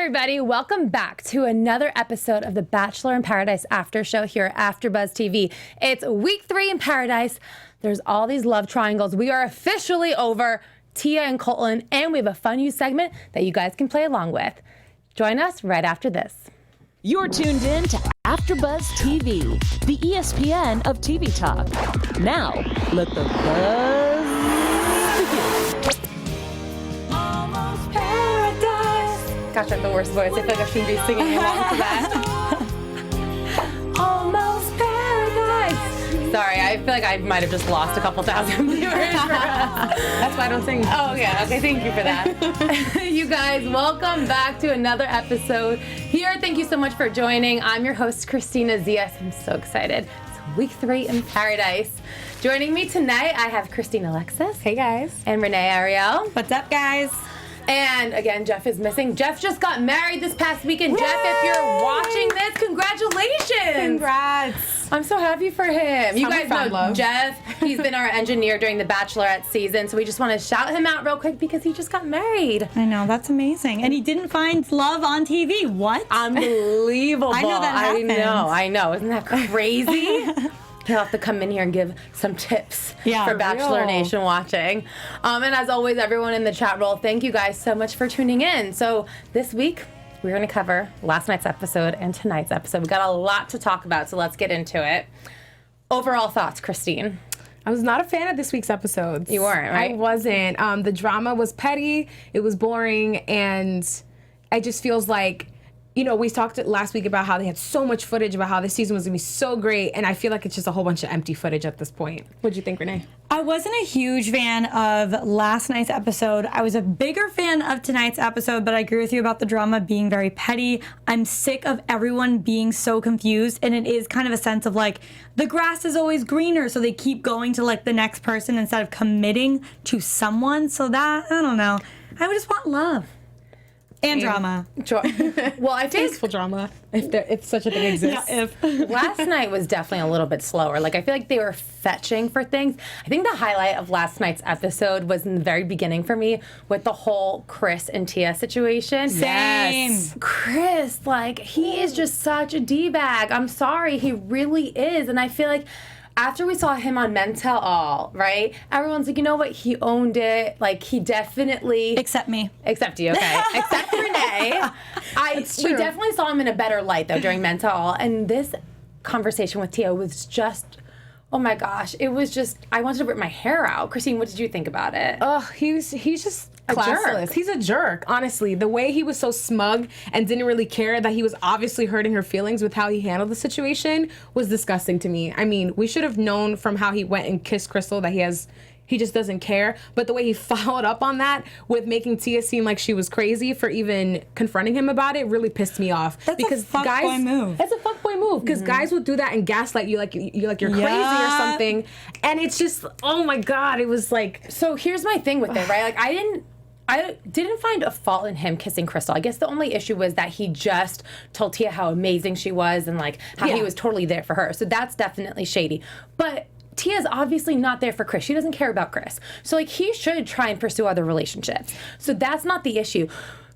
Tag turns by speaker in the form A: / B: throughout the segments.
A: everybody. Welcome back to another episode of the Bachelor in Paradise After Show here at AfterBuzz TV. It's week 3 in Paradise. There's all these love triangles. We are officially over Tia and Colton, and we have a fun new segment that you guys can play along with. Join us right after this.
B: You're tuned in to AfterBuzz TV, the ESPN of TV talk. Now, let the buzz begin.
A: Almost Paradise. Gosh, I have the worst voice. I feel like I shouldn't be singing along to that. Almost Paradise. Sorry, I feel like I might have just lost a couple thousand viewers.
C: That's why I don't sing.
A: Oh, yeah. Okay, thank you for that. You guys, welcome back to another episode here. Thank you so much for joining. I'm your host, Kristina Zias. I'm so excited. It's week 3 in Paradise. Joining me tonight, I have Christine Alexis.
C: Hey, guys.
A: And Renee Ariel.
C: What's up, guys?
A: And again, Jeff is missing. Jeff just got married this past weekend. Yay! Jeff, if you're watching this, congratulations.
C: Congrats.
A: I'm so happy for him. You guys know
C: love.
A: Jeff. He's been our engineer during the Bachelorette season, so we just want to shout him out real quick because he just got married.
D: I know, that's amazing. And he didn't find love on TV. What?
A: Unbelievable.
D: I know that happened.
A: I know. Isn't that crazy? He'll have to come in here and give some tips for Bachelor Nation watching. And as always, everyone in the chat roll, thank you guys so much for tuning in. So this week, we're going to cover last night's episode and tonight's episode. We've got a lot to talk about, so let's get into it. Overall thoughts, Christine?
C: I was not a fan of this week's episodes.
A: You weren't, right?
C: I wasn't. The drama was petty, it was boring, and it just feels like, you know, we talked last week about how they had so much footage about how this season was going to be so great, and I feel like it's just a whole bunch of empty footage at this point. What'd you think, Renee?
D: I wasn't a huge fan of last night's episode. I was a bigger fan of tonight's episode, but I agree with you about the drama being very petty. I'm sick of everyone being so confused, and it is kind of a sense of like, the grass is always greener, so they keep going to like the next person instead of committing to someone. So that, I don't know. I would just want love. And drama.
A: Well, I think
C: Tasteful drama, if such a thing exists.
D: Yeah, if.
A: last night was definitely a little bit slower. Like, I feel like they were fetching for things. I think the highlight of last night's episode was in the very beginning for me with the whole Chris and Tia situation.
D: Same.
A: Chris, like, he is just such a D-bag. I'm sorry, he really is. And I feel like after we saw him on Men Tell All, right? Everyone's like, you know what? He owned it. Like, he definitely...
D: Except me.
A: Except you, okay. Except Renee. We definitely saw him in a better light, though, during Men Tell All. And this conversation with Tia was just... Oh, my gosh. It was just... I wanted to rip my hair out. Christine, what did you think about it?
C: He's just
A: A
C: classless.
A: jerk.
C: He's a jerk, honestly. The way he was so smug and didn't really care that he was obviously hurting her feelings with how he handled the situation was disgusting to me. I mean, we should have known from how he went and kissed Crystal that he just doesn't care. But the way he followed up on that with making Tia seem like she was crazy for even confronting him about it really pissed me off.
D: That's a fuckboy move.
C: It's a fuckboy move because guys will do that and gaslight you like you're crazy or something. And it's just, oh my God, it was like...
A: So here's my thing with it, right? Like, I didn't find a fault in him kissing Crystal. I guess the only issue was that he just told Tia how amazing she was and like how he was totally there for her. So that's definitely shady. But Tia's obviously not there for Chris. She doesn't care about Chris. So like he should try and pursue other relationships. So that's not the issue.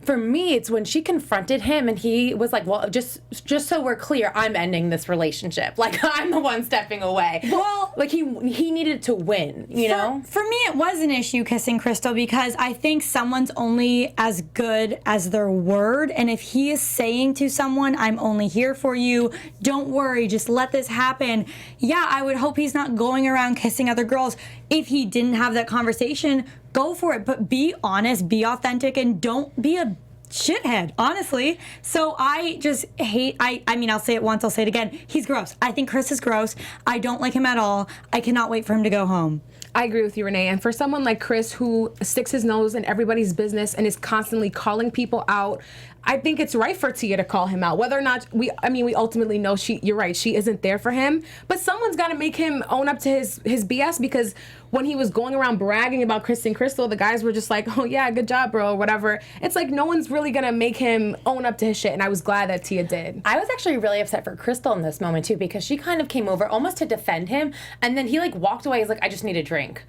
A: For me, it's when she confronted him and he was like, well, just so we're clear, I'm ending this relationship. Like, I'm the one stepping away.
D: Well,
A: like he needed to win, you know?
D: For me, it was an issue kissing Crystal because I think someone's only as good as their word. And if he is saying to someone, I'm only here for you, don't worry, just let this happen. Yeah, I would hope he's not going around kissing other girls. If he didn't have that conversation, go for it, but be honest, be authentic, and don't be a shithead, honestly. So I just hate, I mean, I'll say it once, I'll say it again. He's gross. I think Chris is gross. I don't like him at all. I cannot wait for him to go home.
C: I agree with you, Renee. And for someone like Chris who sticks his nose in everybody's business and is constantly calling people out, I think it's right for Tia to call him out. Whether or not we ultimately know you're right, she isn't there for him. But someone's got to make him own up to his BS, because when he was going around bragging about Chris and Crystal, the guys were just like, oh yeah, good job, bro, or whatever. It's like no one's really going to make him own up to his shit. And I was glad that Tia did.
A: I was actually really upset for Crystal in this moment too, because she kind of came over almost to defend him. And then he like walked away. He's like, I just need a drink.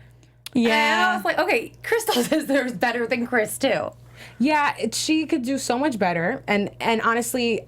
D: Yeah.
A: And I was like, okay, Crystal deserves better than Chris too.
C: Yeah, she could do so much better. And honestly,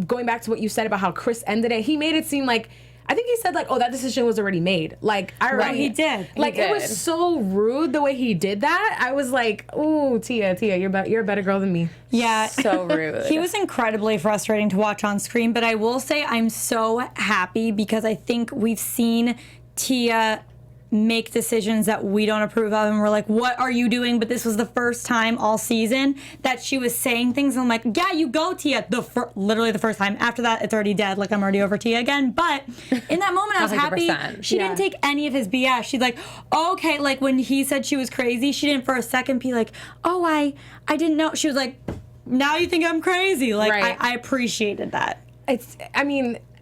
C: going back to what you said about how Chris ended it, he made it seem like, I think he said like, oh, that decision was already made. Like, I already,
D: he did.
C: Like, it was so rude the way he did that. I was like, ooh, Tia, you're a better girl than me.
D: Yeah.
A: So rude.
D: He was incredibly frustrating to watch on screen, but I will say I'm so happy because I think we've seen Tia make decisions that we don't approve of, and we're like, what are you doing? But this was the first time all season that she was saying things, and I'm like, yeah, you go, Tia. Literally the first time. After that, it's already dead. Like, I'm already over Tia again. But in that moment, I was happy. She didn't take any of his BS. She's like, okay, like when he said she was crazy, she didn't for a second be like, oh, I didn't know. She was like, now you think I'm crazy. Like, I appreciated that.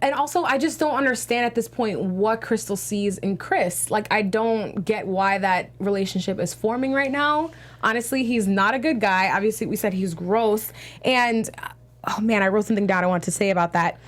C: And also, I just don't understand at this point what Crystal sees in Chris. Like, I don't get why that relationship is forming right now. Honestly, he's not a good guy. Obviously, we said he's gross. And, oh man, I wrote something down I wanted to say about that.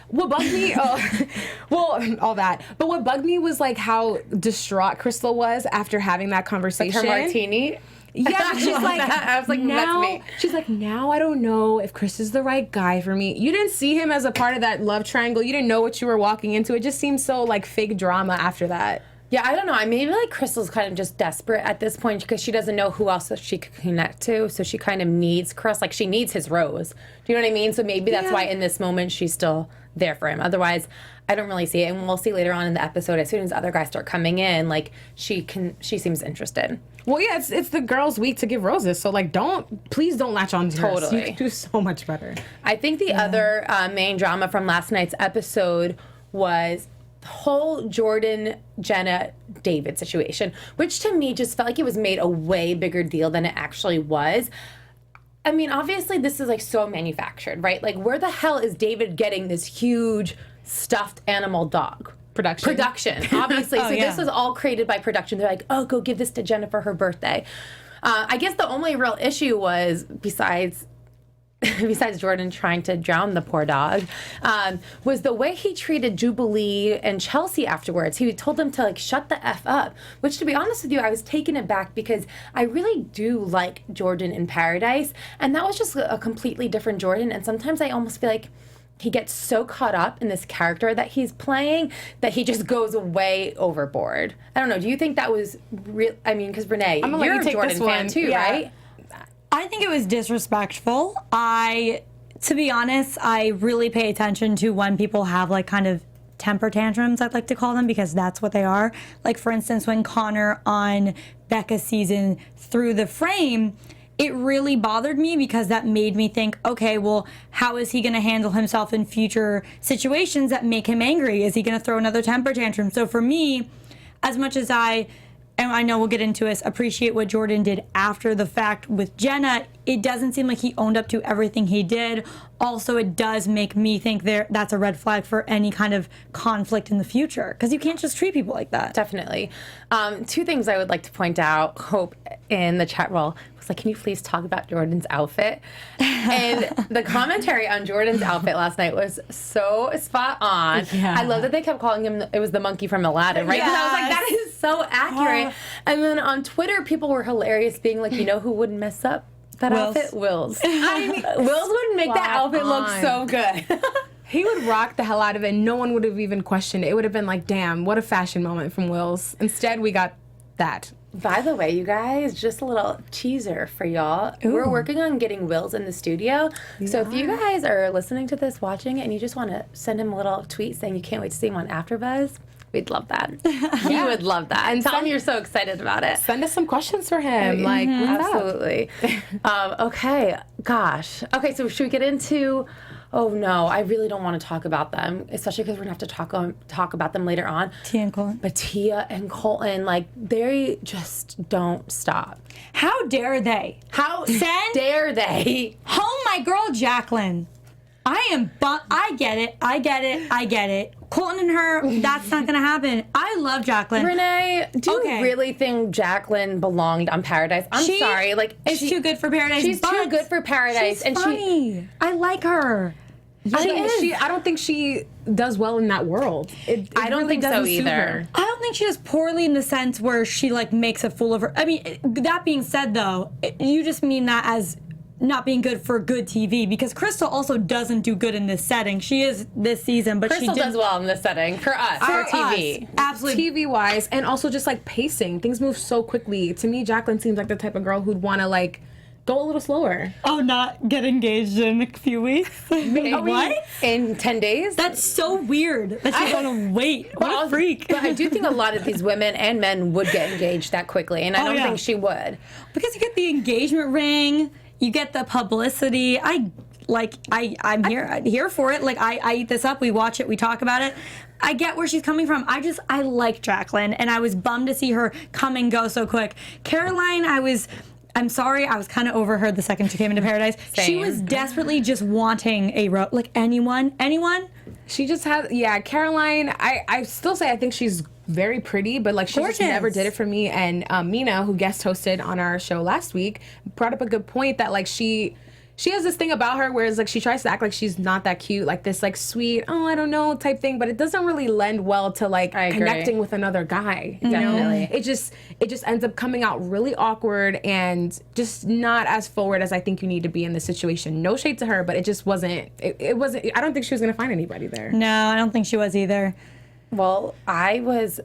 C: What bugged me, all that. But what bugged me was like how distraught Crystal was after having that conversation.
A: Like her martini?
C: Yeah, she's like,
A: I was like,
C: now,
A: that's me.
C: She's like, now I don't know if Chris is the right guy for me. You didn't see him as a part of that love triangle. You didn't know what you were walking into. It just seemed so like fake drama after that.
A: Yeah, I don't know. I mean, maybe like Crystal's kind of just desperate at this point because she doesn't know who else she could connect to. So she kind of needs Chris. Like, she needs his rose. Do you know what I mean? So maybe that's why in this moment she's still there for him. Otherwise, I don't really see it. And we'll see later on in the episode, as soon as other guys start coming in, like, she seems interested.
C: Well, yeah, it's the girls' week to give roses. So, like, please don't latch on to her.
A: Totally.
C: You can do so much better.
A: I think the other main drama from last night's episode was the whole Jordan, Jenna, David situation, which to me just felt like it was made a way bigger deal than it actually was. I mean, obviously, this is like so manufactured, right? Like, where the hell is David getting this huge stuffed animal dog? Production, obviously. This was all created by production. They're like, oh, go give this to Jenna for her birthday. I guess the only real issue was, besides Jordan trying to drown the poor dog, was the way he treated Jubilee and Chelsea afterwards. He told them to like shut the F up, which, to be honest with you, I was taken aback because I really do like Jordan in Paradise, and that was just a completely different Jordan. And sometimes I almost feel like he gets so caught up in this character that he's playing that he just goes way overboard. I don't know. Do you think that was real? I mean, because Renee, you're a Jordan fan too, right?
D: I think it was disrespectful. To be honest, I really pay attention to when people have like kind of temper tantrums, I'd like to call them, because that's what they are. Like, for instance, when Connor on Becca's season threw the frame, it really bothered me because that made me think, okay, well, how is he going to handle himself in future situations that make him angry? Is he going to throw another temper tantrum? So for me, as much as and I know we'll get into this, appreciate what Jordan did after the fact with Jenna, it doesn't seem like he owned up to everything he did. Also, it does make me think that's a red flag for any kind of conflict in the future, because you can't just treat people like that.
A: Definitely. Two things I would like to point out. Hope in the chat roll was like, can you please talk about Jordan's outfit? And the commentary on Jordan's outfit last night was so spot on. Yeah. I love that they kept calling him, it was the monkey from Aladdin, right? Because I was like, that is so accurate. And then on Twitter, people were hilarious, being like, you know who wouldn't mess up that outfit? Wills. I mean, Wills would make that outfit look so good.
C: He would rock the hell out of it, and no one would have even questioned it. It would have been like, damn, what a fashion moment from Wills. Instead, we got that.
A: By the way, you guys, just a little teaser for y'all. Ooh. We're working on getting Wills in the studio. So if you guys are listening to this, watching it, and you just want to send him a little tweet saying you can't wait to see him on AfterBuzz, we'd love that. He would love that. And tell him you're so excited about it.
C: Send us some questions for him. Like,
A: absolutely. Okay. Gosh. Okay, so should we get into... Oh, no, I really don't want to talk about them, especially because we're going to have to talk about them later on.
D: Tia and Colton.
A: But Tia and Colton, like, they just don't stop.
D: How dare they?
A: Dare they?
D: Home my girl Jacqueline. I get it. Colton and her, that's not going to happen. I love Jacqueline.
A: Renee, do you really think Jacqueline belonged on Paradise? I'm sorry. Like,
D: she's too good for Paradise.
A: She's too good for Paradise.
D: She's funny. I like her.
C: I don't think she does well in that world.
A: I don't think so either.
D: I don't think she does poorly in the sense where she like makes a fool of her. I mean, that being said, though, you just mean that as not being good for good TV, because Crystal also doesn't do good in this setting. She is this season, but
A: Crystal does well in this setting for us, for TV.
D: Absolutely.
C: TV wise, and also just like pacing. Things move so quickly. To me, Jacqueline seems like the type of girl who'd want to like go a little slower.
D: Oh, not get engaged in a few weeks? What?
A: In 10 days?
D: That's so weird that she's gonna wait. What a freak.
A: But I do think a lot of these women and men would get engaged that quickly, and I don't think she would.
D: Because you get the engagement ring, you get the publicity. I'm here for it. Like I eat this up. We watch it. We talk about it. I get where she's coming from. I like Jacqueline, and I was bummed to see her come and go so quick. Caroline, I'm sorry, I was kind of over her the second she came into Paradise.
A: Same.
D: She was desperately just wanting a like anyone.
C: She just had, Caroline, I still say I think she's very pretty, but like she just never did it for me. And Mina, who guest hosted on our show last week, brought up a good point that like she has this thing about her where it's like she tries to act like she's not that cute, like this like sweet, oh, I don't know type thing, but it doesn't really lend well to like connecting with another guy. You know? It just ends up coming out really awkward and just not as forward as I think you need to be in this situation. No shade to her, but it just wasn't. It wasn't. I don't think she was gonna find anybody there.
D: No, I don't think she was either.
A: Well, I was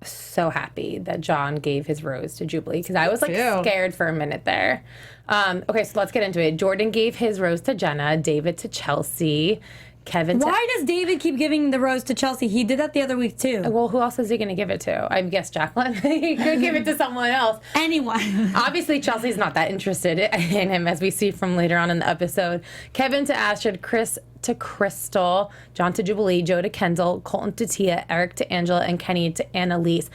A: so happy that John gave his rose to Jubilee because I was like scared for a minute there. Okay, so let's get into it. Jordan gave his rose to Jenna, David to Chelsea, Kevin to...
D: Why does David keep giving the rose to Chelsea? He did that the other week too.
A: Well, who else is he going to give it to? I guess Jacqueline. He could give it to someone else.
D: Anyone.
A: Obviously, Chelsea's not that interested in him, as we see from later on in the episode. Kevin to Astrid, Chris to Crystal, John to Jubilee, Joe to Kendall, Colton to Tia, Eric to Angela, and Kenny to Annalise.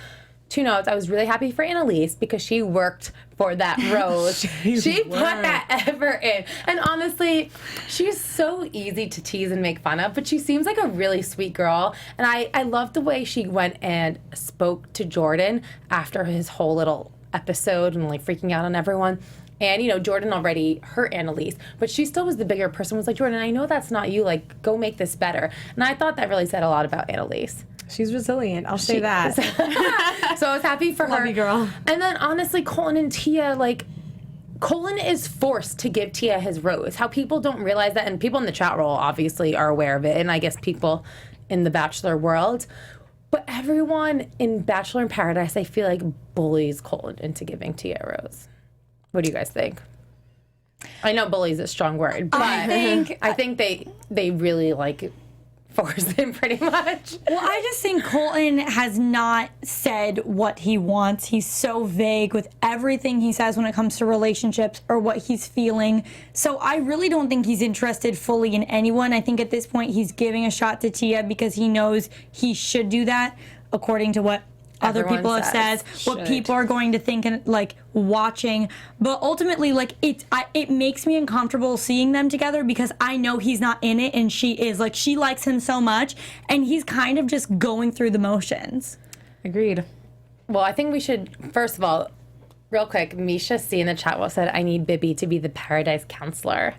A: 2 notes. I was really happy for Annalise because she worked for that rose. she put that effort in. And honestly, she's so easy to tease and make fun of, but she seems like a really sweet girl. And I love the way she went and spoke to Jordan after his whole little episode and like freaking out on everyone. And, you know, Jordan already hurt Annalise, but she still was the bigger person, was like, Jordan, I know that's not you. Like, go make this better. And I thought that really said a lot about Annalise.
C: She's resilient. I'll say that.
A: So I was happy for her.
C: Love you, girl.
A: And then honestly, Colton and Tia, like, Colton is forced to give Tia his rose. How people don't realize that, and people in the chat roll obviously are aware of it, and I guess people in the Bachelor world. But everyone in Bachelor in Paradise, I feel like, bullies Colton into giving Tia a rose. What do you guys think? I know bully is a strong word, but I think they really like force him pretty much.
D: Well, I just think Colton has not said what he wants. He's so vague with everything he says when it comes to relationships or what he's feeling. So I really don't think he's interested fully in anyone. I think at this point he's giving a shot to Tia because he knows he should do that according to what other people have said, what people are going to think and like watching. But ultimately, like it makes me uncomfortable seeing them together because I know he's not in it and she is. Like she likes him so much and he's kind of just going through the motions.
C: Agreed.
A: Well, I think we should, first of all, real quick, Misha C in the chat box said, I need Bibi to be the Paradise counselor.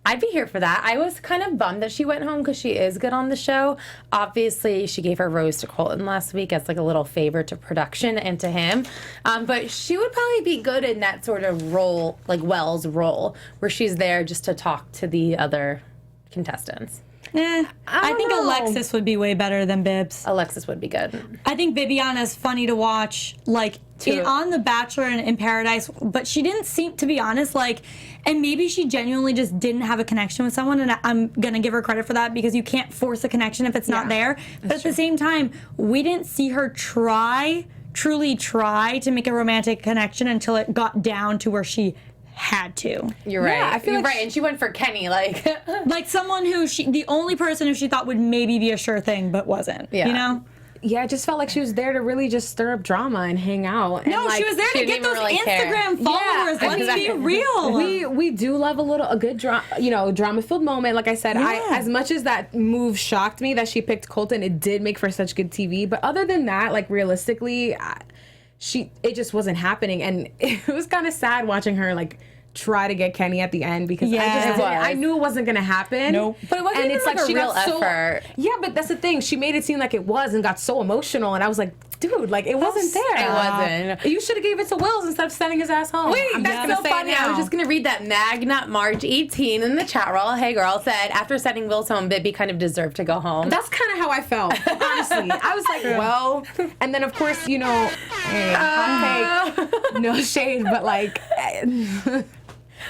A: I'd be here for that. I was kind of bummed that she went home because she is good on the show. Obviously, she gave her rose to Colton last week as like a little favor to production and to him. But she would probably be good in that sort of role, like Wells' role, where she's there just to talk to the other contestants.
D: I think Alexis would be way better than Bibbs.
A: Alexis would be good.
D: I think Bibiana's funny to watch, like on The Bachelor and in Paradise, but she didn't seem, to be honest, like, and maybe she genuinely just didn't have a connection with someone, and I'm gonna give her credit for that because you can't force a connection if it's not there. But at the same time, we didn't see her truly try to make a romantic connection until it got down to where she had to.
A: You're right. I feel right. And she went for Kenny, like
D: like someone who the only person who she thought would maybe be a sure thing, but wasn't. Yeah. You know?
C: Yeah, I just felt like she was there to really just stir up drama and hang out. And
D: no,
C: like,
D: she was there to get those
A: really
D: Instagram followers.
A: Yeah,
D: Let's be real.
C: We do love a good drama-filled moment. Like I said, as much as that move shocked me that she picked Colton, it did make for such good TV. But other than that, like realistically, it just wasn't happening, and it was kind of sad watching her like try to get Kenny at the end because
D: Yeah.
C: I knew it wasn't gonna happen.
D: Nope.
A: But it wasn't
C: and
A: even
C: it's
A: like a
C: she
A: real
C: got
A: effort.
C: Yeah, but that's the thing. She made it seem like it was and got so emotional, and I was like, dude, like it wasn't there.
A: It wasn't.
C: You should have gave it to Wills instead of sending his ass home.
A: Wait,
C: I'm just
A: that's
C: gonna
A: so
C: say it
A: funny. I
C: now.
A: was just going to read that Magna March 18 in the chat roll. Hey, girl, said, after sending Will's home, Bibi kind of deserved to go home.
C: That's kind of how I felt, honestly. I was like, well, and then of course, you know, hot take, no shade, but like,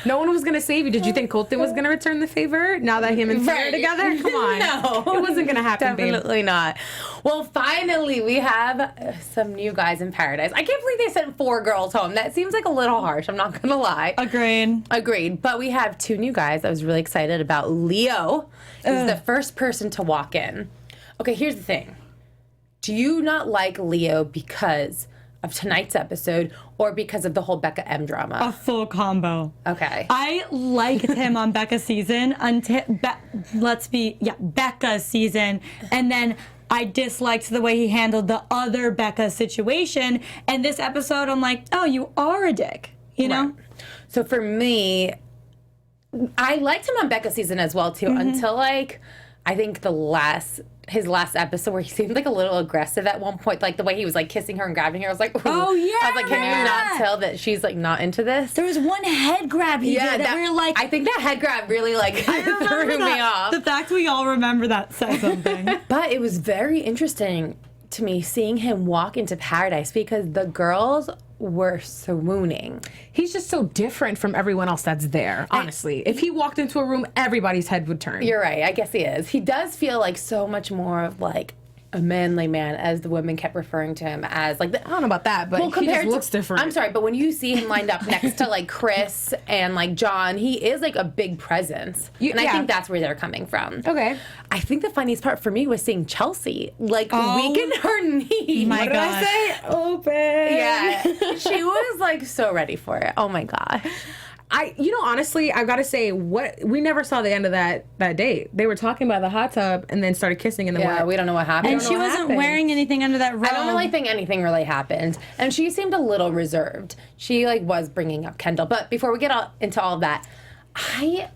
C: no one was gonna save you. Did you think Colton was gonna return the favor now that him and Tia are together? Come on,
A: No.
C: it wasn't gonna happen, babe.
A: Definitely not. Well, finally, we have some new guys in paradise. I can't believe they sent 4 girls home. That seems like a little harsh. I'm not going to lie. Agreed. But we have 2 new guys I was really excited about. Leo is the first person to walk in. Okay, here's the thing. Do you not like Leo because of tonight's episode or because of the whole Becca M drama?
D: A full combo.
A: Okay.
D: I liked him on Becca's season until Becca's season, and then I disliked the way he handled the other Becca situation. And this episode, I'm like, oh, you are a dick, you know?
A: Right. So for me, I liked him on Becca's season as well too, until like I think his last episode where he seemed like a little aggressive at one point, like the way he was like kissing her and grabbing her. I was like, ooh.
D: Oh, yeah,
A: I was like, can you
D: yeah.
A: not tell that she's like not into this?
D: There was one head grab he did that we were like,
A: I think that head grab really like threw me off.
D: The fact we all remember that said something.
A: But it was very interesting to me seeing him walk into paradise because the girls were swooning.
C: He's just so different from everyone else that's there, honestly. If he walked into a room, everybody's head would turn.
A: You're right. I guess he is. He does feel like so much more of like a manly man, as the women kept referring to him as. Like,
C: I don't know about that, but he just looks different.
A: I'm sorry, but when you see him lined up next to like Chris and like John, he is like a big presence. And I think that's where they're coming from.
C: Okay.
A: I think the funniest part for me was seeing Chelsea like weaken her knee.
D: My
A: what did
D: God.
A: I say? Open. Yeah. She was like so ready for it. Oh my God.
C: Honestly, I've got to say, we never saw the end of that date. They were talking by the hot tub and then started kissing in the
A: Yeah, we don't know what happened.
D: And she wasn't wearing anything under that robe.
A: I don't really think anything really happened. And she seemed a little reserved. She like was bringing up Kendall. But before we get into all of that, I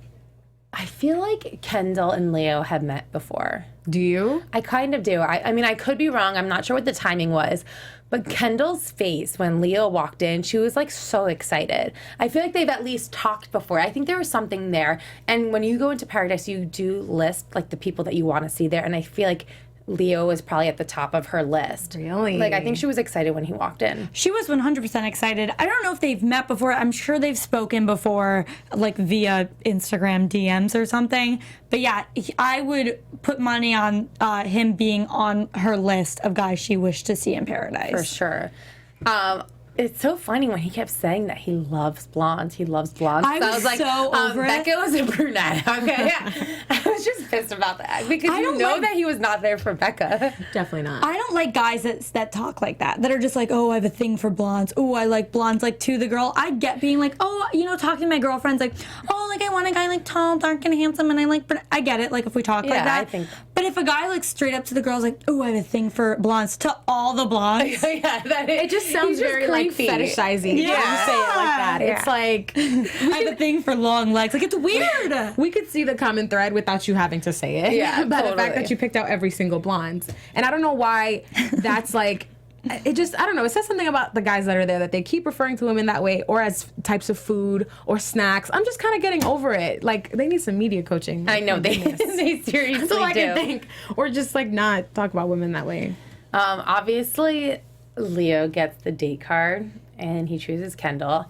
A: feel like Kendall and Leo have met before.
C: Do you?
A: I kind of do. I mean, I could be wrong. I'm not sure what the timing was. But Kendall's face when Leo walked in, she was like so excited. I feel like they've at least talked before. I think there was something there. And when you go into paradise, you do list like the people that you want to see there. And I feel like Leo was probably at the top of her list.
C: Really?
A: Like, I think she was excited when he walked in.
D: She was 100% excited. I don't know if they've met before. I'm sure they've spoken before, like via Instagram DMs or something. But yeah, I would put money on him being on her list of guys she wished to see in paradise.
A: For sure. It's so funny when he kept saying that he loves blondes. He loves blondes.
D: I was
A: like,
D: so over it.
A: Becca was a brunette. Okay, yeah. I was just pissed about that because
D: I
A: you
D: don't
A: know
D: like-
A: that he was not there for Becca.
C: Definitely not.
D: I don't like guys that talk like that are just like, oh, I have a thing for blondes. Oh, I like blondes, like to the girl. I get being like, oh, talking to my girlfriends, like, oh, like I want a guy like tall, dark, and handsome, and I like, but I get it, like if we talk like
A: Yeah,
D: that.
A: I think-
D: But if a guy like straight up to the girls, like, oh, I have a thing for blondes, to all the blondes.
A: Yeah,
C: it just sounds
A: he's just
C: very like
A: creepy.
C: fetishizing. when you
D: Yeah.
C: say it like that.
A: Yeah.
C: It's like
D: I have a thing for long legs. Like, it's weird.
C: we could see the common thread without you having to say it.
A: Yeah,
C: By the fact
A: totally.
C: that you picked out every single blonde. And I don't know why that's like, it just, I don't know. It says something about the guys that are there that they keep referring to women that way or as types of food or snacks. I'm just kind of getting over it. Like, they need some media coaching.
A: I know, they seriously
C: That's all I
A: do.
C: can think. Or just like not talk about women that way.
A: Obviously, Leo gets the date card and he chooses Kendall.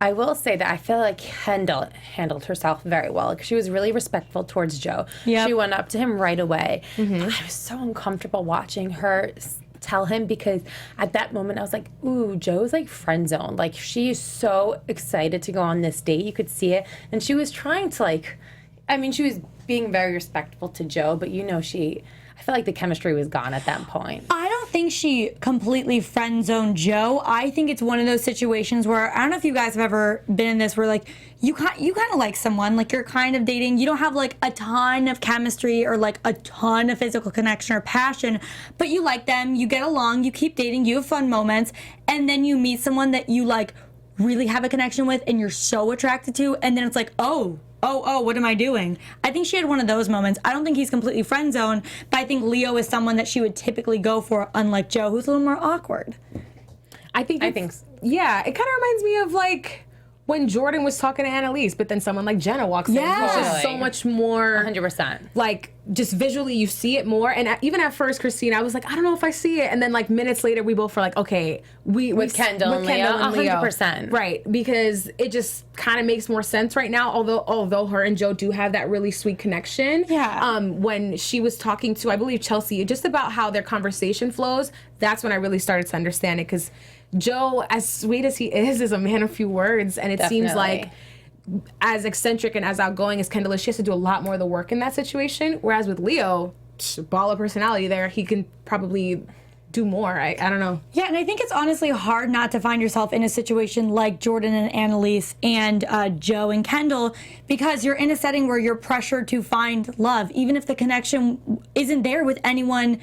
A: I will say that I feel like Kendall handled herself very well. Like, she was really respectful towards Joe.
D: Yep.
A: She went up to him right away. But I was so uncomfortable watching her tell him because at that moment I was like, ooh, Joe's like friend zoned. Like, she is so excited to go on this date. You could see it. And she was trying to like, I mean, she was being very respectful to Joe, but I felt like the chemistry was gone at that point.
D: I don't think she completely friend zoned Joe. I think it's one of those situations where, I don't know if you guys have ever been in this, where like you kind of like someone, like you're kind of dating, you don't have like a ton of chemistry or like a ton of physical connection or passion, but you like them, you get along, you keep dating, you have fun moments, and then you meet someone that you like really have a connection with and you're so attracted to, and then it's like, oh, what am I doing? I think she had one of those moments. I don't think he's completely friend zoned, but I think Leo is someone that she would typically go for, unlike Joe, who's a little more awkward.
C: I think yeah, it kind of reminds me of like when Jordan was talking to Annalise, but then someone like Jenna walks in. It's just so much more
A: 100%.
C: like just visually you see it more. And even at first, Kristina, I was like, I don't know if I see it. And then like minutes later, we both were like, okay, with
A: Kendall and Leo, 100%.
C: Right, because it just kind of makes more sense right now. Although her and Joe do have that really sweet connection.
D: Yeah.
C: When she was talking to, I believe, Chelsea, just about how their conversation flows, that's when I really started to understand it. Because Joe, as sweet as he is a man of few words, and it seems like as eccentric and as outgoing as Kendall is, she has to do a lot more of the work in that situation. Whereas with Leo, ball of personality there, he can probably do more. I don't know.
D: Yeah, and I think it's honestly hard not to find yourself in a situation like Jordan and Annalise and Joe and Kendall, because you're in a setting where you're pressured to find love, even if the connection isn't there with anyone,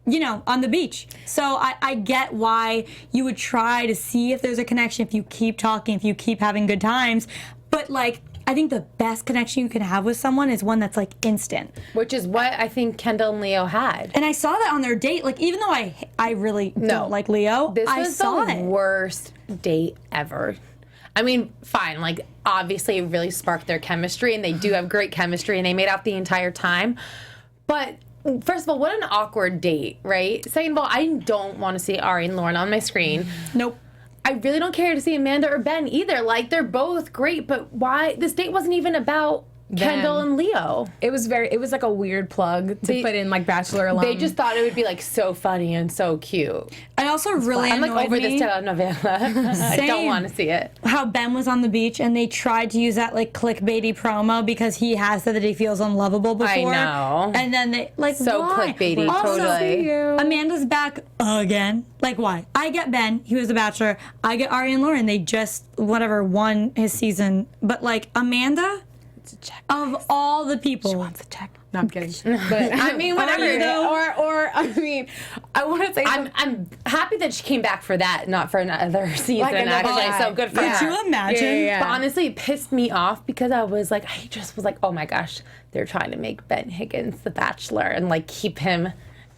D: you know, on the beach. So I get why you would try to see if there's a connection, if you keep talking, if you keep having good times. But, like, I think the best connection you can have with someone is one that's, like, instant.
A: Which is what I think Kendall and Leo had.
D: And I saw that on their date. Like, even though I really don't like Leo, I saw
A: the worst date ever. I mean, fine, like, obviously it really sparked their chemistry, and they do have great chemistry, and they made out the entire time. But first of all, what an awkward date, right? Second of all, I don't want to see Ari and Lauren on my screen.
D: Nope.
A: I really don't care to see Amanda or Ben either. Like, they're both great, but why? This date wasn't even about Kendall and Leo.
C: It was like a weird plug to put in like Bachelor alum.
A: They just thought it would be like so funny and so cute.
D: I also really
A: I'm like
D: annoyed
A: over
D: me.
A: this telenovela. I don't want to see it.
D: How Ben was on the beach and they tried to use that like clickbaity promo because he has said that he feels unlovable before.
A: I know.
D: And then they like
A: so
D: why?
A: clickbaity.
D: Also,
A: Totally.
D: Amanda's back again. Like why? I get Ben. He was the Bachelor. I get Ari and Lauren. They just won his season. But like Amanda.
C: Check.
D: Of all the people.
C: She wants a check. No, I'm kidding. But I mean, whatever. Or I mean, I want to say
A: I'm happy that she came back for that, not for another season.
C: Like another
A: actually, so good for her.
D: Could you imagine?
C: Yeah.
A: But honestly, it pissed me off because I was like, oh my gosh, they're trying to make Ben Higgins the Bachelor and like keep him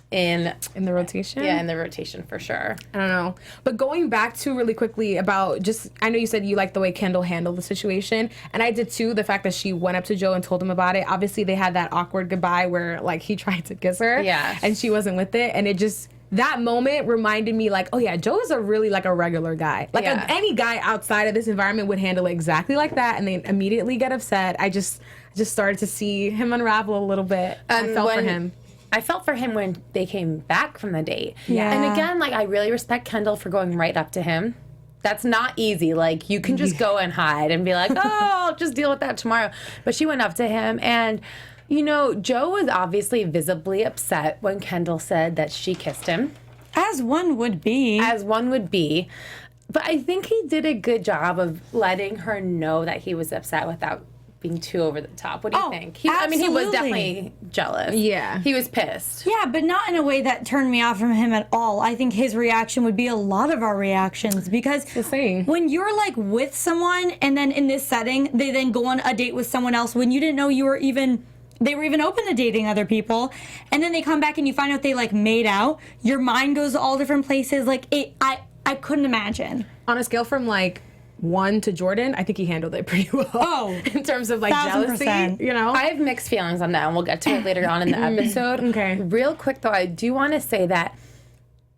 A: in
C: the rotation?
A: Yeah, in the rotation for sure.
C: I don't know. But going back to really quickly about I know you said you liked the way Kendall handled the situation, and I did too, the fact that she went up to Joe and told him about it. Obviously, they had that awkward goodbye where, like, he tried to kiss her.
A: Yeah.
C: And she wasn't with it, and it just... That moment reminded me, like, oh yeah, Joe is a really, like, a regular guy. Like, any guy outside of this environment would handle it exactly like that, and they immediately get upset. I just started to see him unravel a little bit. I felt for him.
A: I felt for him when they came back from the date.
D: Yeah.
A: And again, like, I really respect Kendall for going right up to him. That's not easy. Like, you can just go and hide and be like, oh, I'll just deal with that tomorrow. But she went up to him, and, you know, Joe was obviously visibly upset when Kendall said that she kissed him.
D: As one would be.
A: But I think he did a good job of letting her know that he was upset without being too over the top. What do you think? He was definitely jealous.
C: Yeah.
A: He was pissed.
D: Yeah, but not in a way that turned me off from him at all. I think his reaction would be a lot of our reactions because when you're like with someone and then in this setting, they then go on a date with someone else when you didn't know they were even open to dating other people, and then they come back and you find out they like made out, your mind goes to all different places. Like I couldn't imagine.
C: On a scale from like 1 to Jordan, I think he handled it pretty well.
D: Oh,
C: in terms of like
D: 1000%.
C: jealousy, you know?
A: I have mixed feelings on that, and we'll get to it later on in the episode.
C: Okay.
A: Real quick, though, I do want to say that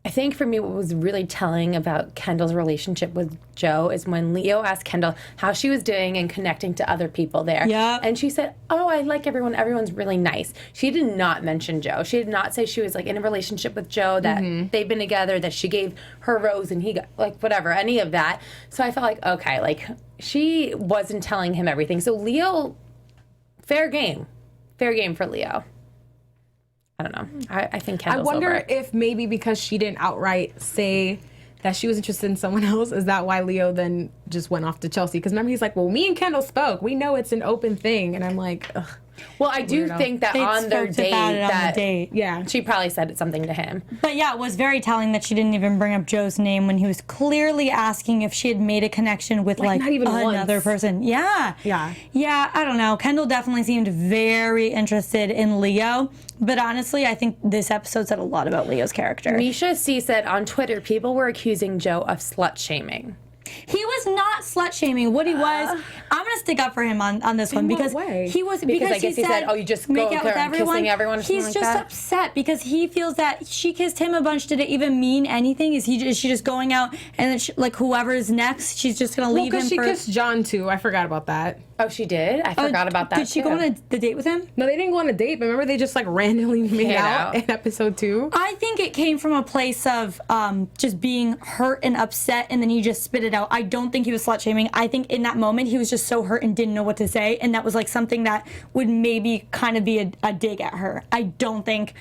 A: I think for me what was really telling about Kendall's relationship with Joe is when Leo asked Kendall how she was doing and connecting to other people there.
D: Yeah.
A: And she said, oh, I like everyone. Everyone's really nice. She did not mention Joe. She did not say she was like in a relationship with Joe, that they've been together, that she gave her rose and he got, like, whatever, any of that. So I felt like, okay, like, she wasn't telling him everything. So Leo, fair game. Fair game for Leo. I don't know. I think Kendall's
C: I wonder
A: over it.
C: if maybe because she didn't outright say that she was interested in someone else, is that why Leo then just went off to Chelsea? Because remember, he's like, well, me and Kendall spoke. We know it's an open thing. And I'm like, ugh.
A: Well, I do think that
D: They
A: on their
D: spoke
A: date,
D: about it on the
A: that
D: date.
C: Yeah.
A: she probably said something to him.
D: But yeah, it was very telling that she didn't even bring up Joe's name when he was clearly asking if she had made a connection with like
C: not even
D: another
C: once.
D: person. Yeah.
C: Yeah.
D: Yeah, I don't know. Kendall definitely seemed very interested in Leo. But honestly, I think this episode said a lot about Leo's character.
A: Misha C said on Twitter, people were accusing Joe of slut shaming.
D: He was not slut shaming. What he was, I'm gonna stick up for him on this one
C: what
D: because
C: way?
D: he was
A: Because I guess he said, "Oh, you just go
D: make out
A: there
D: with
A: and kissing everyone," or
D: He's
A: something like
D: just
A: that.
D: upset because he feels that she kissed him a bunch. Did it even mean anything? Is she just going out and then like whoever's next, she's just gonna leave him
C: Because she
D: for?
C: kissed John too. I forgot about that.
A: Oh, she did? I forgot about that.
D: Did she
A: too.
D: go on the date with him?
C: No, they didn't go on a date, but remember they just like randomly made
A: Made
C: out
A: out.
C: in episode 2?
D: I think it came from a place of just being hurt and upset, and then he just spit it out. I don't think he was slut shaming. I think in that moment he was just so hurt and didn't know what to say, and that was like something that would maybe kind of be a dig at her. I don't think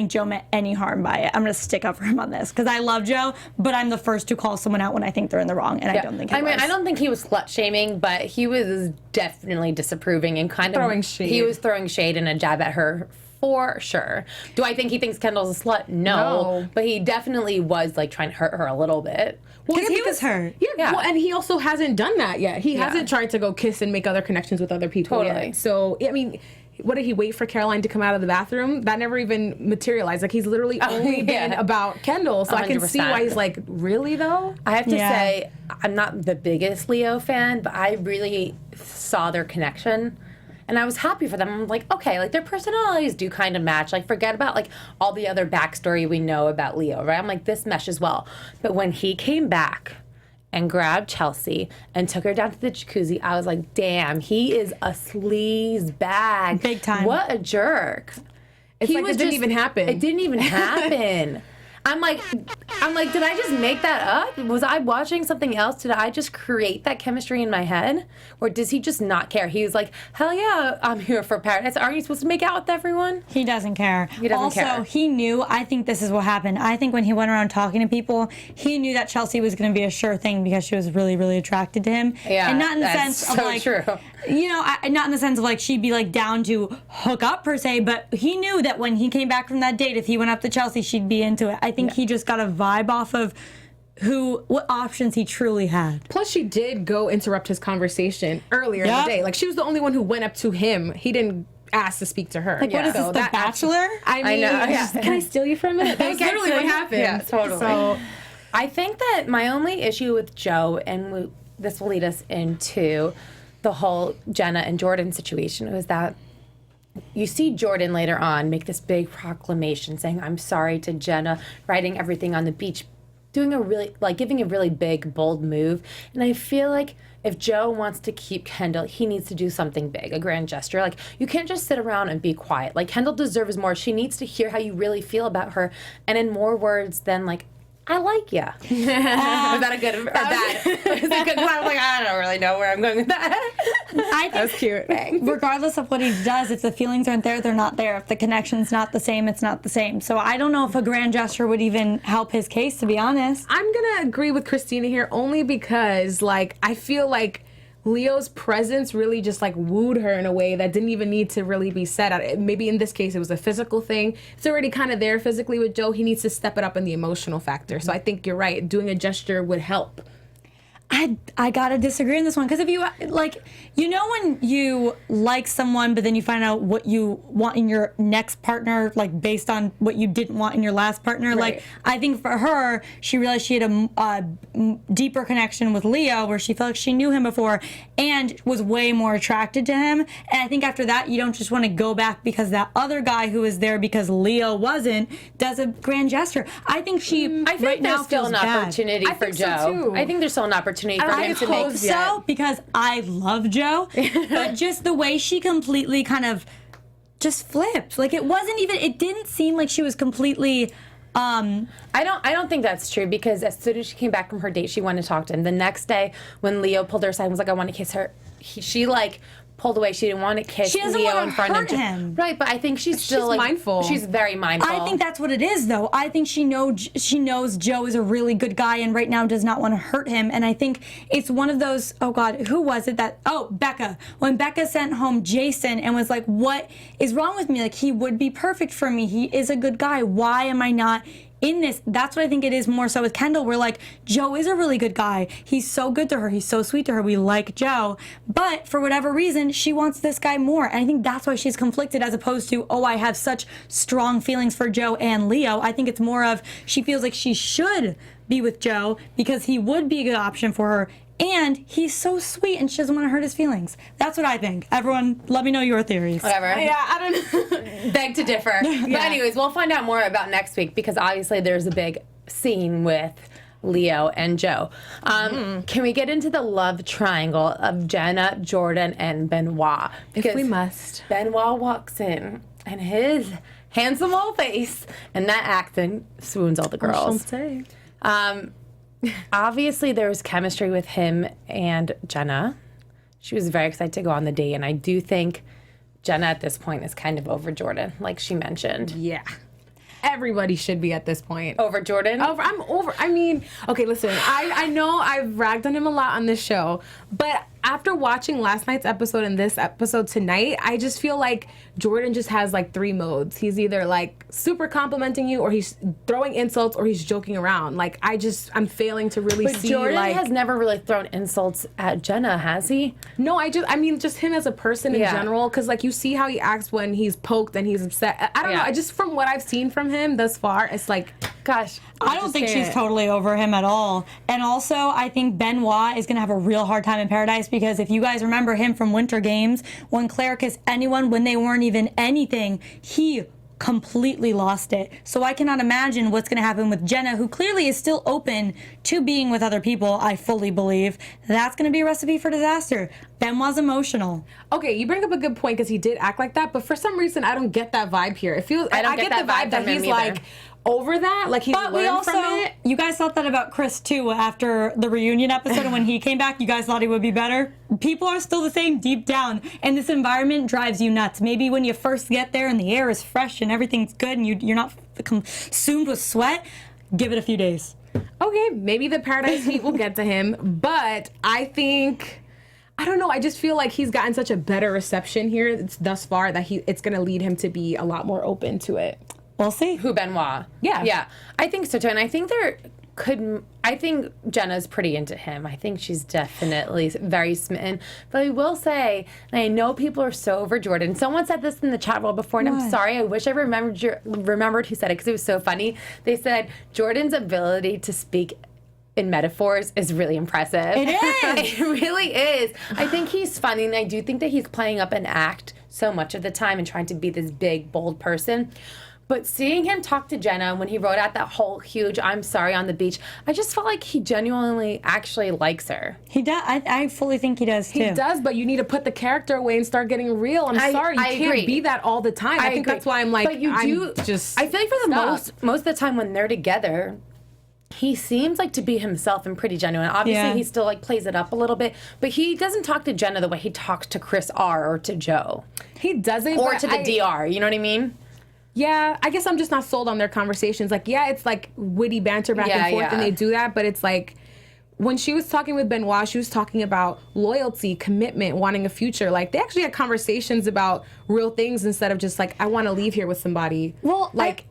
D: Joe meant any harm by it. I'm gonna stick up for him on this because I love Joe, but I'm the first to call someone out when I think they're in the wrong, and I don't think.
A: I don't think he was slut shaming, but he was definitely disapproving and kind of
C: Throwing shade.
A: He was throwing shade and a jab at her for sure. Do I think he thinks Kendall's a slut? No. But he definitely was like trying to hurt her a little bit.
D: Well, he was hurt.
C: Yeah. Well, and he also hasn't done that yet. He hasn't tried to go kiss and make other connections with other people
A: Totally.
C: yet. So, I mean, what did he wait for Caroline to come out of the bathroom? That never even materialized. Like, he's literally only been about Kendall. So I can see
A: 100%.
C: why he's like, really though?
A: I have to
D: Yeah.
A: say, I'm not the biggest Leo fan, but I really saw their connection. And I was happy for them. I'm like, okay, like their personalities do kind of match. Like, forget about like all the other backstory we know about Leo, right? I'm like, this meshes well. But when he came back and grabbed Chelsea and took her down to the jacuzzi, I was like, damn, he is a sleaze bag.
D: Big time.
A: What a jerk.
C: It's like it didn't even happen.
A: It didn't even happen. I'm like, did I just make that up? Was I watching something else? Did I just create that chemistry in my head? Or does he just not care? He was like, hell yeah, I'm here for paradise. Aren't you supposed to make out with everyone?
D: He doesn't care.
A: He doesn't
D: also,
A: care.
D: he knew, I think this is what happened. I think when he went around talking to people, he knew that Chelsea was going to be a sure thing because she was really, really attracted to him.
A: Yeah,
D: and not in the
A: that's
D: sense of
A: so
D: like,
A: true.
D: you know, not in the sense of like she'd be like down to hook up per se, but he knew that when he came back from that date, if he went up to Chelsea, she'd be into it. I think he just got a vibe off of what options he truly had.
C: Plus, she did go interrupt his conversation earlier in
D: Yep.
C: the day. Like, she was the only one who went up to him. He didn't ask to speak to her.
D: Like, what is this, The Bachelor?
C: I mean,
A: know, yeah.
C: can I steal you for a minute? That's literally what happened.
A: Yeah, totally.
C: So,
A: I think that my only issue with Joe, and this will lead us into the whole Jenna and Jordan situation, was that you see Jordan later on make this big proclamation saying, I'm sorry to Jenna, writing everything on the beach, doing giving a really big, bold move. And I feel like if Joe wants to keep Kendall, he needs to do something big, a grand gesture. Like, you can't just sit around and be quiet. Like, Kendall deserves more. She needs to hear how you really feel about her, and in more words than like, I like ya. Was that a good or bad? Was it good? I was like, I don't really know where I'm going with that.
D: I think
C: cute.
D: regardless of what he does, if the feelings aren't there, they're not there. If the connection's not the same, it's not the same. So I don't know if a grand gesture would even help his case, to be honest.
C: I'm going to agree with Kristina here only because, like, I feel like Leo's presence really just like wooed her in a way that didn't even need to really be said. Maybe in this case it was a physical thing. It's already kind of there physically with Joe. He needs to step it up in the emotional factor. So I think you're right. Doing a gesture would help.
D: I gotta disagree on this one because if you like, you know, when you like someone but then you find out what you want in your next partner, like based on what you didn't want in your last partner, like I think for her, she realized she had a deeper connection with Leo where she felt like she knew him before and was way more attracted to him. And I think after that, you don't just want to go back because that other guy who was there because Leo wasn't does a grand gesture. I think she
A: I think
D: right now
A: there's still
D: feels
A: an
D: bad.
A: opportunity
C: I
A: for
C: think so,
A: Joe.
C: too.
A: I think there's still an opportunity for
D: I
A: him to make
D: hope so because I love Joe, but just the way she completely kind of just flipped. Like it didn't seem like she was completely.
A: I don't think that's true because as soon as she came back from her date, she wanted to talk to him. The next day, when Leo pulled her aside and was like, "I want to kiss her," she like pulled away. She didn't want to kiss
D: She doesn't
A: Leo
D: wanna
A: in front
D: hurt
A: of
D: him.
A: Right, but I think she's still like
C: mindful.
A: She's very mindful.
D: I think that's what it is, though. I think she knows Joe is a really good guy and right now does not want to hurt him. And I think it's one of those, oh God, who was it that, Becca. When Becca sent home Jason and was like, what is wrong with me? Like, he would be perfect for me. He is a good guy. Why am I not in this? That's what I think it is more so with Kendall. We're like, Joe is a really good guy. He's so good to her. He's so sweet to her. We like Joe. But for whatever reason, she wants this guy more. And I think that's why she's conflicted as opposed to, I have such strong feelings for Joe and Leo. I think it's more of she feels like she should be with Joe because he would be a good option for her. And he's so sweet and she doesn't want to hurt his feelings. That's what I think. Everyone, let me know your theories.
A: Whatever.
C: Yeah, I don't
A: Beg to differ. But anyways, we'll find out more about next week because obviously there's a big scene with Leo and Joe. Can we get into the love triangle of Jenna, Jordan, and Benouit?
C: If we must.
A: Benouit walks in and his handsome old face and that accent swoons all the girls. Obviously, there was chemistry with him and Jenna. She was very excited to go on the date, and I do think Jenna at this point is kind of over Jordan, like she mentioned.
C: Yeah. Everybody should be at this point.
A: Over Jordan?
C: I'm over. I mean, okay, listen, I know I've ragged on him a lot on this show, but after watching last night's episode and this episode tonight, I just feel like Jordan just has like 3 modes. He's either like super complimenting you or he's throwing insults or he's joking around. Like I'm failing to really see
A: Jordan
C: like
A: has never really thrown insults at Jenna, has he?
C: No, I mean just him as a person in general, because like you see how he acts when he's poked and he's upset. I don't know. I just from what I've seen from him thus far, it's like, gosh,
D: I don't think she's totally over him at all. And also, I think Benouit is going to have a real hard time in Paradise because if you guys remember him from Winter Games, when Claire kissed anyone when they weren't even anything, he completely lost it. So I cannot imagine what's going to happen with Jenna, who clearly is still open to being with other people, I fully believe. That's going to be a recipe for disaster. Benoit's emotional.
C: Okay, you bring up a good point because he did act like that, but for some reason I don't get that vibe here. I get the vibe that he's like over that, like he's learned from it.
D: You guys thought that about Chris too after the reunion episode, and when he came back, you guys thought he would be better. People are still the same deep down, and this environment drives you nuts. Maybe when you first get there and the air is fresh and everything's good and you're not consumed with sweat, give it a few days.
C: Okay, maybe the Paradise heat will get to him, but I think, I don't know, I just feel like he's gotten such a better reception here thus far that it's going to lead him to be a lot more open to it.
D: We'll see.
A: Who, Benouit?
C: Yeah.
A: Yeah. I think so too. And I think I think Jenna's pretty into him. I think she's definitely very smitten. But I will say, and I know people are so over Jordan. Someone said this in the chat room before, and I'm sorry. I wish I remembered who said it because it was so funny. They said Jordan's ability to speak in metaphors is really impressive.
D: It is.
A: It really is. I think he's funny, and I do think that he's playing up an act so much of the time and trying to be this big, bold person. But seeing him talk to Jenna when he wrote out that whole huge "I'm sorry" on the beach, I just felt like he genuinely actually likes her.
D: He does. I fully think he does too.
C: He does, but you need to put the character away and start getting real. I'm sorry, you can't
A: agree.
C: be that all the time. I think
A: agree.
C: that's why I'm like,
A: but you do.
C: I
A: feel like for the most of the time when they're together, he seems like to be himself and pretty genuine. Obviously, he still like plays it up a little bit, but he doesn't talk to Jenna the way he talks to Chris R or to Joe.
C: He doesn't,
A: or to the DR. You know what I mean?
C: Yeah, I guess I'm just not sold on their conversations. Like, yeah, it's like witty banter back and forth, and they do that, but it's like when she was talking with Benouit, she was talking about loyalty, commitment, wanting a future. Like, they actually had conversations about real things instead of just like, I want to leave here with somebody.
D: Well,
C: like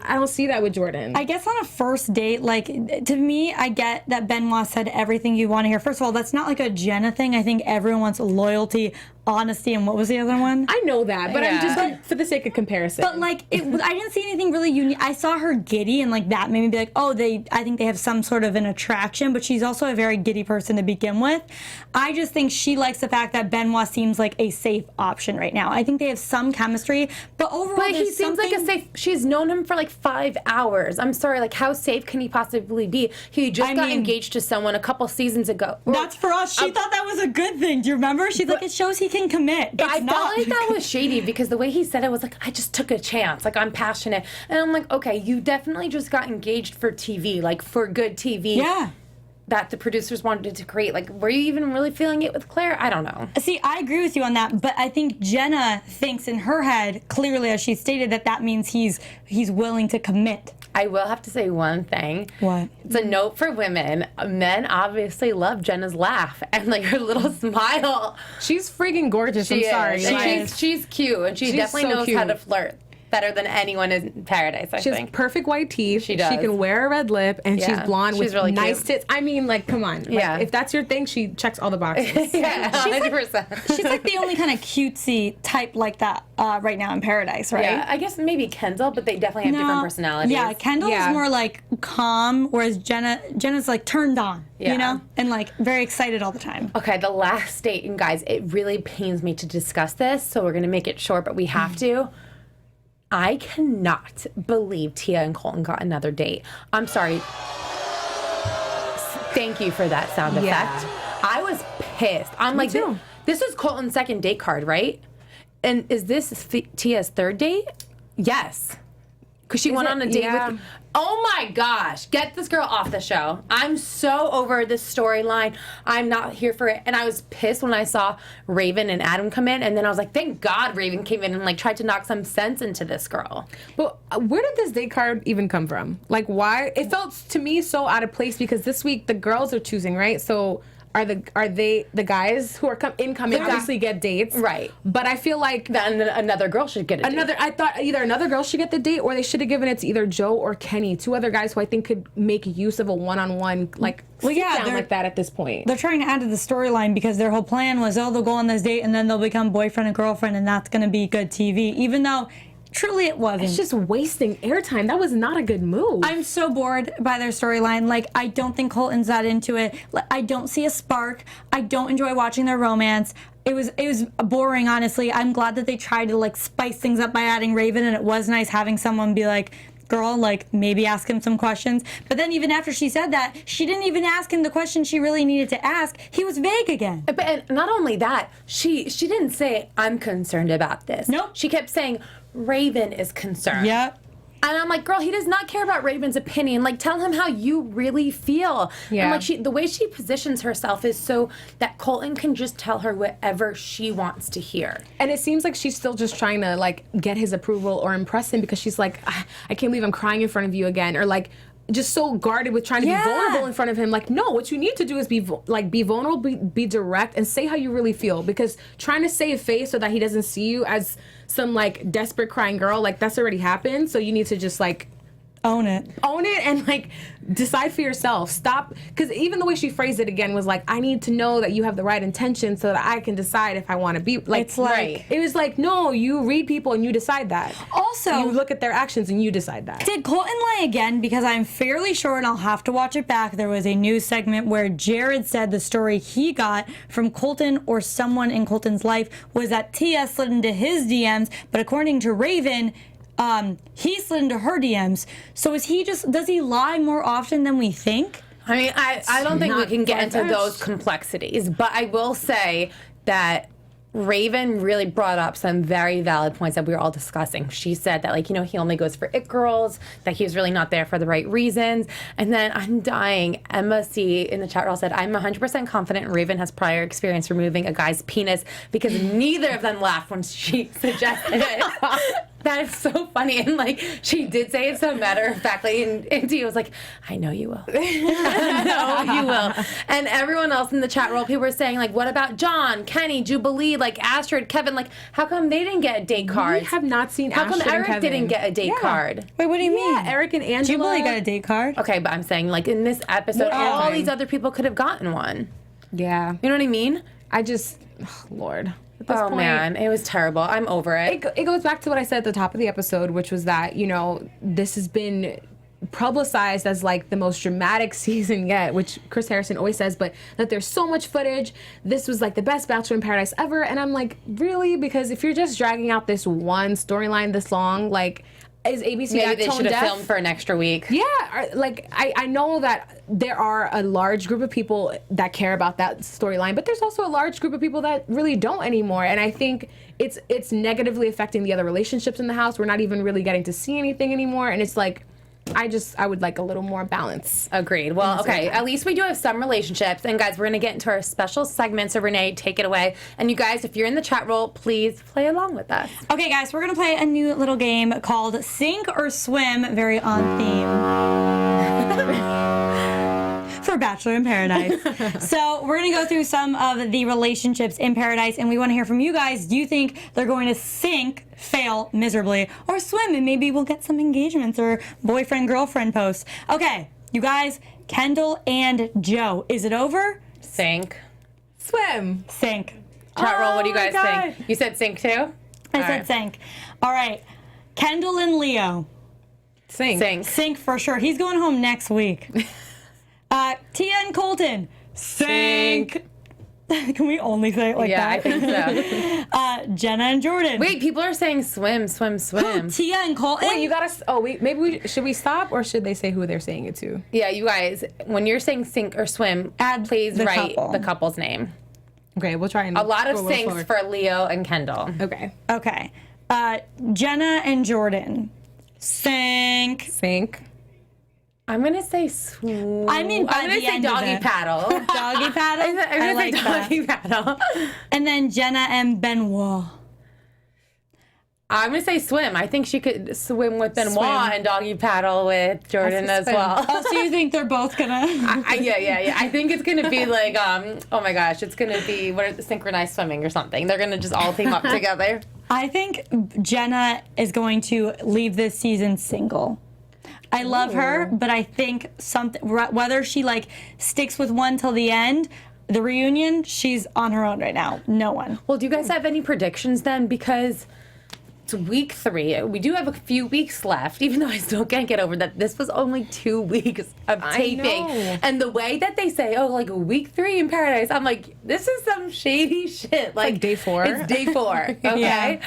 C: I don't see that with Jordan.
D: I guess on a first date, like, to me, I get that Benouit said everything you want to hear. First of all, that's not like a Jenna thing. I think everyone wants loyalty, honesty, and what was the other one?
C: I know that, but I'm just for the sake of comparison.
D: But like, I didn't see anything really unique. I saw her giddy, and like that made me be like, oh, I think they have some sort of an attraction. But she's also a very giddy person to begin with. I just think she likes the fact that Benouit seems like a safe option right now. I think they have some chemistry, but overall,
A: but he seems like a safe. She's known him for like 5 hours. I'm sorry, like how safe can he possibly be? He just got engaged to someone a couple seasons ago.
D: That's for us. She thought that was a good thing. Do you remember? She's like, it shows he can commit.
A: But I felt like that was shady because the way he said it was like, I just took a chance. Like, I'm passionate. And I'm like, okay, you definitely just got engaged for TV, like for good TV.
D: Yeah.
A: that the producers wanted to create. Like, were you even really feeling it with Claire? I don't know.
D: See, I agree with you on that, but I think Jenna thinks in her head, clearly as she stated, that means he's willing to commit.
A: I will have to say one thing.
D: What?
A: It's a note for women. Men obviously love Jenna's laugh and like her little smile.
C: She's freaking gorgeous. I'm sorry.
A: She's cute, and she definitely knows how to flirt better than anyone in Paradise, I think.
C: She has perfect white teeth.
A: She does.
C: She can wear a red lip, and she's blonde with
A: really
C: nice
A: cute.
C: tits. I mean, like, come on. Like, if that's your thing, she checks all the boxes.
A: Yeah, 100%.
D: She's like the only kind of cutesy type like that right now in Paradise, right?
A: Yeah, I guess maybe Kendall, but they definitely have different personalities.
D: Yeah, Kendall is more like calm, whereas Jenna's like turned on, you know? And like very excited all the time.
A: Okay, the last date, and guys, it really pains me to discuss this, so we're going to make it short, but we have to. I cannot believe Tia and Colton got another date. I'm sorry. Thank you for that sound effect. I was pissed. I'm like, this is Colton's second date card, right? And is this Tia's third date? Yes. Because she went on a date with... Oh my gosh. Get this girl off the show. I'm so over this storyline. I'm not here for it. And I was pissed when I saw Raven and Adam come in. And then I was like, thank God Raven came in and like tried to knock some sense into this girl.
C: But where did this date card even come from? Like, why? It felt to me so out of place because this week the girls are choosing, right? So... Are they the guys who are incoming obviously get dates,
A: right?
C: But I feel like
A: then another girl should get a date.
C: I thought either another girl should get the date, or they should have given it to either Joe or Kenny, two other guys who I think could make use of a one-on-one sit down like that at this point.
D: They're trying to add to the storyline because their whole plan was, they'll go on this date and then they'll become boyfriend and girlfriend, and that's going to be good TV, even though. Truly, it wasn't.
C: It's just wasting airtime. That was not a good move.
D: I'm so bored by their storyline. Like, I don't think Colton's that into it. I don't see a spark. I don't enjoy watching their romance. It was boring, honestly. I'm glad that they tried to, like, spice things up by adding Raven, and it was nice having someone be like, girl, like, maybe ask him some questions. But then even after she said that, she didn't even ask him the question she really needed to ask. He was vague again.
A: But not only that, she didn't say, I'm concerned about this.
D: Nope.
A: She kept saying, Raven is concerned.
D: Yep.
A: And I'm like, girl, he does not care about Raven's opinion. Like, tell him how you really feel.
C: Yeah.
A: And like, the way she positions herself is so that Colton can just tell her whatever she wants to hear.
C: And it seems like she's still just trying to like get his approval or impress him because she's like, I can't believe I'm crying in front of you again, or like just so guarded with trying to be vulnerable in front of him. Like, no, what you need to do is be vulnerable, be direct, and say how you really feel. Because trying to save face so that he doesn't see you as some like desperate crying girl, like that's already happened. So you need to just like
D: own it
C: and like decide for yourself. Stop, because even the way she phrased it again was like, I need to know that you have the right intention so that I can decide if I want to be like.
D: It's like
C: it was like, no, you read people and you decide that.
D: Also,
C: you look at their actions and you decide that.
D: Did Colton lie again? Because I'm fairly sure, and I'll have to watch it back, there was a news segment where Jared said the story he got from Colton or someone in Colton's life was that Tia slid into his DMs, but according to Raven, he slid into her DMs. So does he lie more often than we think?
A: I mean, I don't think we can get into those complexities, but I will say that Raven really brought up some very valid points that we were all discussing. She said that, like, he only goes for it girls, that he was really not there for the right reasons. And then I'm dying. Emma C. in the chat room said, I'm 100% confident Raven has prior experience removing a guy's penis, because neither of them laughed when she suggested it. That is so funny. And, like, she did say it so matter-of-factly, and Tia was like, I know you will. I know you will. And everyone else in the chat room, people were saying, like, what about John, Kenny, Jubilee, like, Astrid, Kevin? Like, how come they didn't get date cards?
C: We have not seen
A: How
C: Astrid
A: come Eric
C: and Kevin.
A: didn't get a date card?
D: Wait, what do you mean?
C: Yeah, Eric and Angela.
D: Jubilee got a date card.
A: Okay, but I'm saying, like, in this episode, all these other people could have gotten one.
C: Yeah.
A: You know what I mean?
C: I just, Lord. At this point,
A: man, it was terrible. I'm over it.
C: It goes back to what I said at the top of the episode, which was that, this has been publicized as like the most dramatic season yet, which Chris Harrison always says, but that there's so much footage. This was like the best Bachelor in Paradise ever. And I'm like, really? Because if you're just dragging out this one storyline this long, like, is ABC
A: maybe
C: that
A: they
C: tone
A: should have
C: deaf?
A: filmed for an extra week?
C: Yeah, like I know that there are a large group of people that care about that storyline, but there's also a large group of people that really don't anymore. And I think it's negatively affecting the other relationships in the house. We're not even really getting to see anything anymore. And it's like, I would like a little more balance.
A: Agreed. Well, okay. At least we do have some relationships. And guys, we're going to get into our special segment. So Renee, take it away. And you guys, if you're in the chat roll, please play along with us.
D: Okay, guys, we're going to play a new little game called Sink or Swim, very on theme. For Bachelor in Paradise. So we're going to go through some of the relationships in Paradise, and we want to hear from you guys. Do you think they're going to sink, fail miserably, or swim, and maybe we'll get some engagements or boyfriend-girlfriend posts? Okay, you guys, Kendall and Joe, is it over?
A: Sink.
C: Swim.
D: Sink.
A: Chat roll, what do you guys
C: God.
A: think? You said sink too?
D: I said sink. All right, Kendall and Leo.
C: Sink.
A: Sink.
D: Sink for sure. He's going home next week. Tia and Colton. Sink. Can we only say it like
A: Yeah,
D: that?
A: I think so.
D: Jenna and Jordan.
A: Wait, people are saying swim, swim, swim.
D: Tia and Colton.
C: Wait, you gotta. Oh, wait. Maybe should we stop, or should they say who they're saying it to?
A: Yeah, you guys, when you're saying sink or swim, please
D: the
A: write
D: couple.
A: the couple's name.
C: Okay, we'll try and.
A: A lot of
C: go
A: sinks
C: forward.
A: for Leo and Kendall.
C: Okay.
D: Okay. Jenna and Jordan. Sink.
C: Sink.
A: I'm gonna say swoon.
D: I mean, by
A: I'm gonna
D: the
A: say
D: end of
A: doggy
D: it.
A: paddle.
D: Doggy paddle.
A: I'm gonna
D: I like
A: say
D: that.
A: doggy paddle.
D: And then Jenna and Benouit.
A: I'm gonna say swim. I think she could swim with Benoit
D: Swim.
A: and doggy paddle with Jordan as
C: swim.
A: well.
D: Oh, so you think they're both gonna?
A: Yeah. I think it's gonna be like, oh my gosh, it's gonna be synchronized swimming or something. They're gonna just all team up together.
D: I think Jenna is going to leave this season single. I love her, but I think whether she like sticks with one till the end, the reunion, she's on her own right now. No one.
A: Well, do you guys have any predictions then? Because it's week 3. We do have a few weeks left, even though I still can't get over that this was only 2 weeks of taping.
C: know.
A: And the way that they say, oh, like week 3 in Paradise, I'm like, this is some shady shit.
C: like day 4.
A: It's day 4. Okay.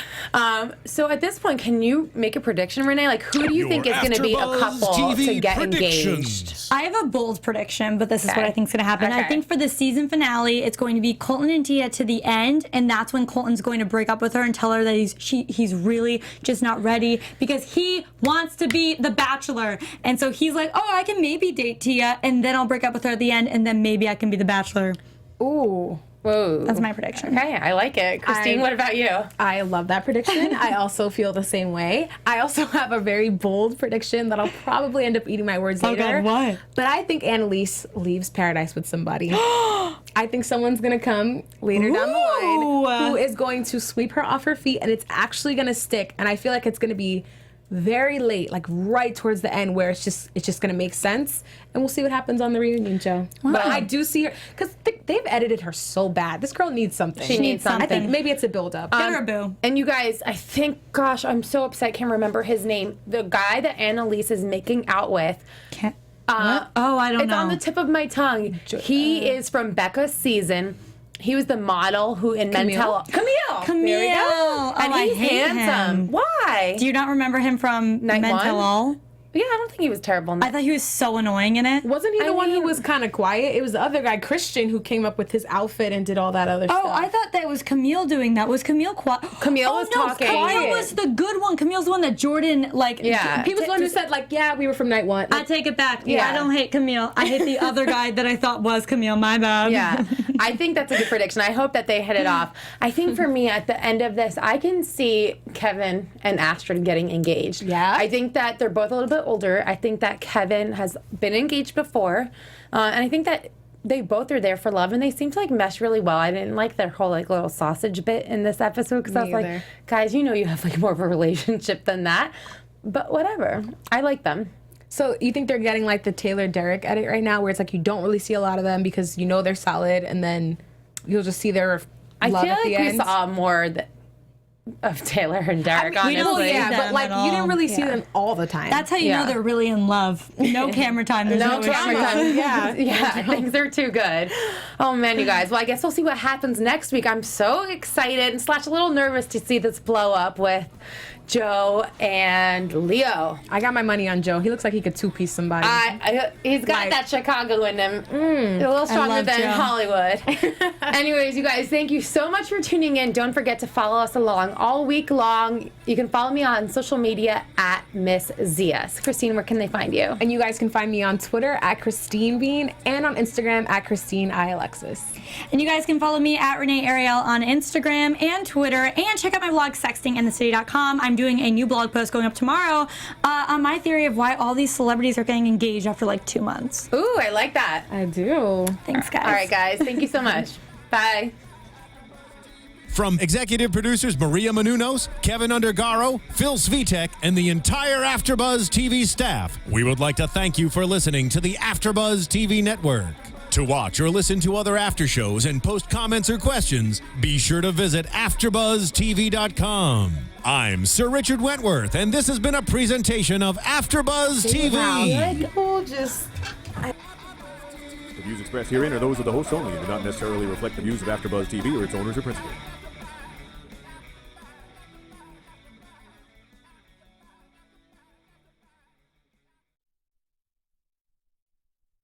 A: So at this point, can you make a prediction, Renee? Like, who do you think is going to be a
E: AfterBuzz
A: couple
E: TV
A: to get
E: predictions.
A: engaged?
D: I have a bold prediction, but this is what I think is going to happen. I
A: Okay.
D: think for the season finale, it's going to be Colton and Tia to the end, and that's when Colton's going to break up with her and tell her that he's really just not ready because he wants to be the Bachelor. And so he's like, oh, I can maybe date Tia, and then I'll break up with her at the end, and then maybe I can be the Bachelor.
C: Ooh.
A: Whoa.
D: That's my prediction.
A: Okay, I like it. Christine, what about you?
C: I love that prediction. I also feel the same way. I also have a very bold prediction that I'll probably end up eating my words later.
D: God, what?
C: But I think Annalise leaves Paradise with somebody. I think someone's going to come later down the line who is going to sweep her off her feet, and it's actually going to stick. And I feel like it's going to be very late, like right towards the end, where it's just gonna make sense, and we'll see what happens on the reunion show. But I do see her because they've edited her so bad. This girl needs something.
A: She needs something.
C: I think maybe it's a build up.
D: Get her a boo.
A: And you guys, I think, gosh, I'm so upset. I can't remember his name. The guy that Annalise is making out with.
D: What? Oh, I don't
A: It's
D: know.
A: on the tip of my tongue. He is from Becca's season. He was the model who in Mental. Camille.
D: Camille.
A: There we go.
D: Oh,
A: And
D: I
A: he's
D: hate
A: handsome.
D: him.
A: Why?
D: Do you not remember him from
A: Night
D: Mental
A: one?
D: All?
A: Yeah, I don't think he was terrible.
D: I thought he was so annoying in it.
C: Wasn't he the one who
A: mean-
C: was kind of quiet? It was the other guy, Christian, who came up with his outfit and did all that other stuff.
D: Oh, I thought that was Camille doing that. Was Camille quiet?
A: Camille was talking.
D: Camille was the good one. Camille's the one that Jordan, like...
A: Yeah.
C: He was the one who said, like, yeah, we were from night 1.
D: I take it back.
A: Yeah.
D: I don't hate Camille. I hate the other guy that I thought was Camille. My bad.
A: Yeah, I think that's a good prediction. I hope that they hit it off. I think for me, at the end of this, I can see Kevin and Astrid getting engaged.
C: Yeah?
A: I think that they're both a little bit older. I think that Kevin has been engaged before. And I think that they both are there for love, and they seem to like mesh really well. I didn't like their whole like little sausage bit in this episode because I was like,
C: either.
A: guys, you know you have like more of a relationship than that. But whatever. I like them.
C: So you think they're getting like the Taylor Derek edit right now, where it's like you don't really see a lot of them because you know they're solid, and then you'll just see their
A: I
C: love
A: feel
C: at the
A: like we
C: end?
A: saw more of Taylor and Derek,
C: we know,
A: honestly.
C: yeah,
D: them
C: but like
D: at
C: you didn't really
D: all.
C: see
D: Yeah.
C: them all the time.
D: That's how you
A: Yeah.
D: know they're really in love. No camera time. There's no,
A: camera
D: issue.
A: time.
C: Yeah.
A: Yeah, things are too good. Oh man, you guys. Well, I guess we'll see what happens next week. I'm so excited and / a little nervous to see this blow up with Joe and Leo.
C: I got my money on Joe. He looks like he could two-piece somebody.
A: He's got that Chicago in him. A little stronger than
D: Joe.
A: Hollywood. Anyways, you guys, thank you so much for tuning in. Don't forget to follow us along all week long. You can follow me on social media at Miss Zias. Christine, where can they find you?
C: And you guys can find me on Twitter at Christine Bean and on Instagram at Christine I Alexis.
D: And you guys can follow me at Renee Ariel on Instagram and Twitter, and check out my blog, sextingandthecity.com. I'm doing a new blog post going up tomorrow on my theory of why all these celebrities are getting engaged after like 2 months.
A: Ooh, I like that.
C: I do.
D: Thanks, guys.
A: All right, guys. Thank you so much. Bye.
E: From executive producers Maria Menounos, Kevin Undergaro, Phil Svitek, and the entire AfterBuzz TV staff, we would like to thank you for listening to the AfterBuzz TV network. To watch or listen to other after shows and post comments or questions, be sure to visit AfterBuzzTV.com. I'm Sir Richard Wentworth, and this has been a presentation of AfterBuzz TV.
F: The views expressed herein are those of the host only and do not necessarily reflect the views of AfterBuzz TV or its owners or principals.